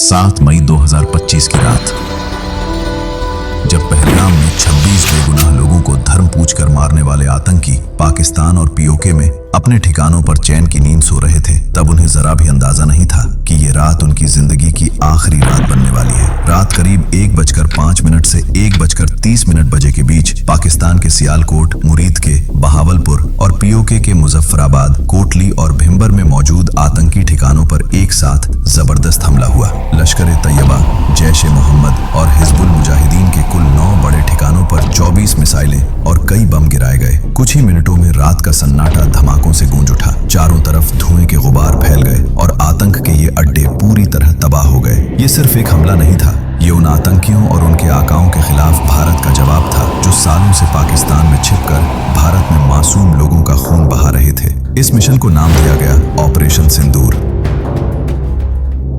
7 मई 2025 की रात, जब पहलगाम में 26 बेगुनाह लोगों को धर्म पूछकर मारने वाले आतंकी पाकिस्तान और पीओके में अपने ठिकानों पर चैन की नींद सो रहे थे, तब उन्हें जरा भी अंदाजा नहीं था कि ये रात उनकी जिंदगी की आखिरी रात बनने वाली है। रात करीब 1:05 से 1:30 बजे के बीच पाकिस्तान के सियालकोट, मुरीद के बहावलपुर और पीओके के मुजफ्फराबाद, कोटली और भिंबर में मौजूद आतंकी ठिकानों पर एक साथ जबरदस्त हमला हुआ। लश्कर-ए-तैयबा, जैश-ए-मोहम्मद और हिजबुल मुजाहिदीन के कुल 9 बड़े ठिकानों पर 24 मिसाइलें और कई बम गिराए गए। कुछ ही मिनटों में रात का सन्नाटा धमाकों से गूंज उठा। चारों तरफ धुएं के गुबार फैल गए और आतंक के ये अड्डे पूरी तरह तबाह हो गए। ये सिर्फ एक हमला नहीं था, ये उन आतंकियों और उनके आकाओं के खिलाफ भारत का जवाब था, जो सालों से पाकिस्तान में छिपकर भारत में मासूम लोगों का खून बहा रहे थे। इस मिशन को नाम दिया गया ऑपरेशन सिंदूर।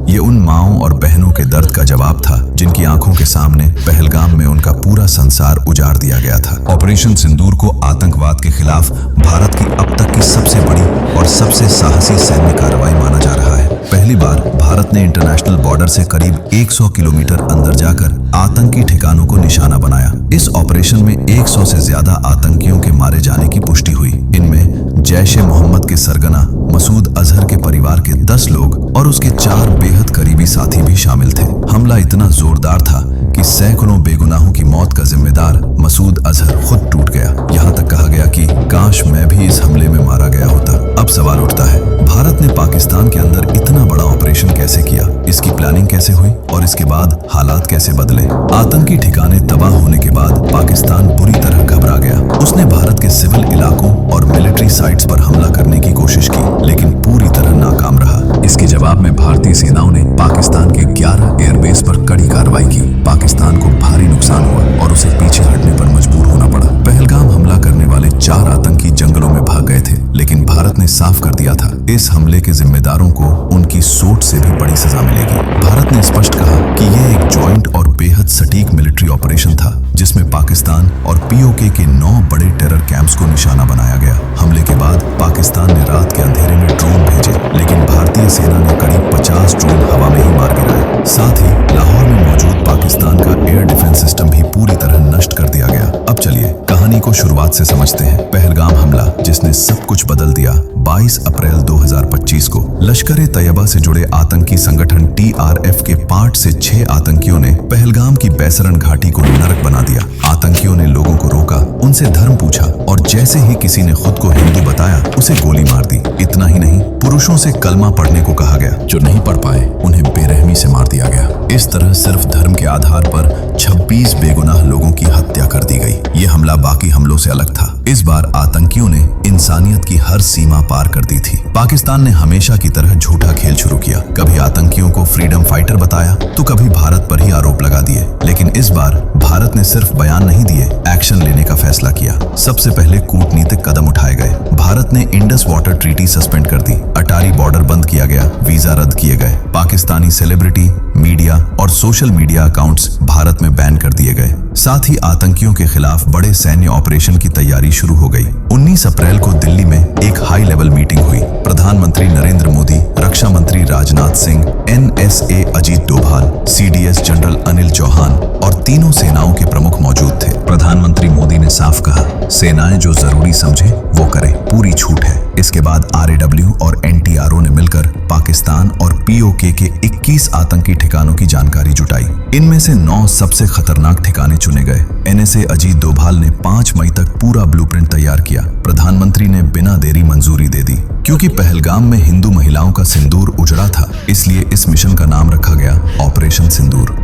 ये उन माओं और बहनों के दर्द का जवाब था जिनकी आंखों के सामने पहलगाम में उनका पूरा संसार उजाड़ दिया गया था। ऑपरेशन सिंदूर को आतंकवाद के खिलाफ भारत की अब तक की सबसे बड़ी और सबसे साहसी सैन्य कार्रवाई माना जा रहा है। पहली बार भारत ने इंटरनेशनल बॉर्डर से करीब 100 किलोमीटर अंदर जाकर आतंकी ठिकानों को निशाना बनाया। इस ऑपरेशन में 100 से ज्यादा आतंकियों के मारे जाने की पुष्टि हुई। इनमें जैश-ए-मोहम्मद के सरगना मसूद अजहर के परिवार के 10 लोग और उसके 4 बेहद करीबी साथी भी शामिल थे। हमला इतना जोरदार था कि सैकड़ों बेगुनाहों की मौत का जिम्मेदार मसूद अजहर खुद टूट गया। यहाँ तक कहा गया कि काश मैं भी इस हमले में मारा गया होता। अब सवाल उठता है, भारत ने पाकिस्तान के अंदर इतना बड़ा ऑपरेशन कैसे किया? इसकी प्लानिंग कैसे हुई और इसके बाद हालात कैसे बदले? आतंकी ठिकाने तबाह होने के बाद पाकिस्तान बुरी तरह घबरा गया। उसने भारत के सिविल इलाकों और मिलिट्री साइट्स पर हमला करने की कोशिश की, लेकिन पूरी तरह नाकाम रहा। इसके जवाब में भारतीय सेनाओं ने पाकिस्तान के 11 एयरबेस पर कड़ी कार्रवाई की। पाकिस्तान को भारी नुकसान हुआ और उसे पीछे हटने पर मजबूर होना पड़ा। पहलगाम हमला करने वाले 4 आतंकी जंगलों में भाग गए थे, लेकिन भारत ने साफ कर दिया था, इस हमले के जिम्मेदारों को उनकी सोच से भी बड़ी सजा मिलेगी। भारत ने स्पष्ट कहा कि यह एक जॉइंट और बेहद सटीक मिलिट्री ऑपरेशन था, जिसमें पाकिस्तान और पीओके के 9 बड़े टेरर कैंप्स को निशाना बनाया गया। हमले के बाद पाकिस्तान ने रात के अंधेरे में ड्रोन भेजे, लेकिन भारतीय सेना ने करीब 50 ड्रोन हवा में ही मार गिराए। साथ ही लाहौर में मौजूद पाकिस्तान का एयर डिफेंस सिस्टम भी पूरी तरह नष्ट कर दिया गया। अब चलिए कहानी को शुरुआत से समझते हैं। पहलगाम हमला, जिसने सब कुछ बदल दिया। 22 अप्रैल 2025 को लश्कर-ए-तैयबा से जुड़े आतंकी संगठन TRF के पार्ट से 6 आतंकियों ने पहलगाम की बैसरन घाटी को नरक बना दिया। आतंकियों ने लोगों को रोका, उनसे धर्म पूछा और जैसे ही किसी ने खुद को हिंदू बताया, उसे गोली मार दी। इतना ही नहीं, पुरुषों से कलमा पढ़ने को कहा गया। जो नहीं पढ़ पाए उन्हें बेरहमी से मार दिया गया। इस तरह सिर्फ धर्म के आधार पर 26 बेगुनाह लोगों की हत्या कर दी गई। ये हमला बाकी हमलों से अलग था। इस बार आतंकियों ने इंसानियत की हर सीमा पार कर दी थी। पाकिस्तान ने हमेशा की तरह झूठा खेल शुरू किया। कभी आतंकियों को फ्रीडम फाइटर बताया तो कभी भारत पर ही आरोप लगा दिए। लेकिन इस बार भारत ने सिर्फ बयान नहीं दिए, एक्शन लेने का फैसला किया। सबसे पहले कूटनीतिक कदम उठाए गए। भारत ने इंडस वाटर ट्रीटी सस्पेंड कर दी, अटारी बॉर्डर बंद किया गया, वीजा रद्द किए गए, पाकिस्तानी सेलिब्रिटी, मीडिया और सोशल मीडिया अकाउंट्स भारत में बैन कर दिए गए। साथ ही आतंकियों के खिलाफ बड़े सैन्य ऑपरेशन की तैयारी शुरू हो गई। 19 अप्रैल को दिल्ली में एक हाई लेवल मीटिंग हुई। प्रधानमंत्री नरेंद्र मोदी, रक्षा मंत्री Rajnath Singh, NSA Ajit Doval, CDS general Anil Chauhan और तीनों सेनाओं के प्रमुख मौजूद थे। प्रधानमंत्री मोदी ने साफ कहा, सेनाएं जो जरूरी समझे वो करें, पूरी छूट है। इसके बाद RAW और NTRO ने मिलकर पाकिस्तान और पीओके के 21 आतंकी ठिकानों की जानकारी जुटाई। इनमें से 9 सबसे खतरनाक ठिकाने चुने गए। NSA अजीत डोभाल ने 5 मई तक पूरा ब्लूप्रिंट तैयार किया। प्रधानमंत्री ने बिना देरी मंजूरी दे दी। क्योंकि पहलगाम में हिंदू महिलाओं का सिंदूर उजड़ा था, इसलिए इस मिशन का नाम रखा गया ऑपरेशन सिंदूर।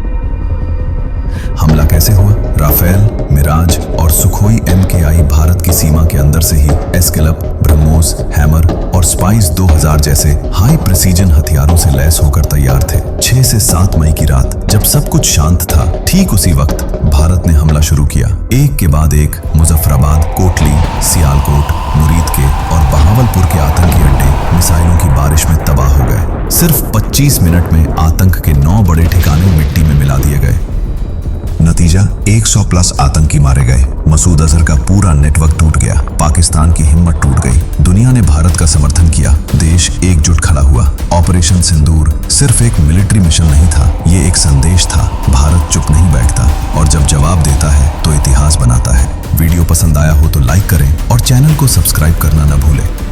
हमला कैसे हुआ? राफेल, मिराज और सुखोई MKI भारत की सीमा के अंदर से ही एस्केलप, ब्रह्मोस, हैमर और स्पाइस 2000 जैसे हाई प्रिसीजन हथियारों से लैस होकर तैयार थे। 6 से 7 मई की रात, जब सब कुछ शांत था, ठीक उसी वक्त भारत ने हमला शुरू किया। एक के बाद एक मुजफ्फराबाद, कोटली, सियालकोट, मुरीद के और बहावलपुर के आतंकी अड्डे मिसाइलों की बारिश में तबाह हो गए। सिर्फ 25 मिनट में आतंक के 9 बड़े ठिकाने मिट्टी में मिला दिए गए। नतीजा 100 प्लस आतंकी मारे गए। मसूद अजहर का पूरा नेटवर्क टूट गया। पाकिस्तान की हिम्मत टूट गई। दुनिया ने भारत का समर्थन किया। देश एकजुट खड़ा हुआ। ऑपरेशन सिंदूर सिर्फ एक मिलिट्री मिशन नहीं था, पसंद आया हो तो लाइक करें और चैनल को सब्सक्राइब करना न भूलें।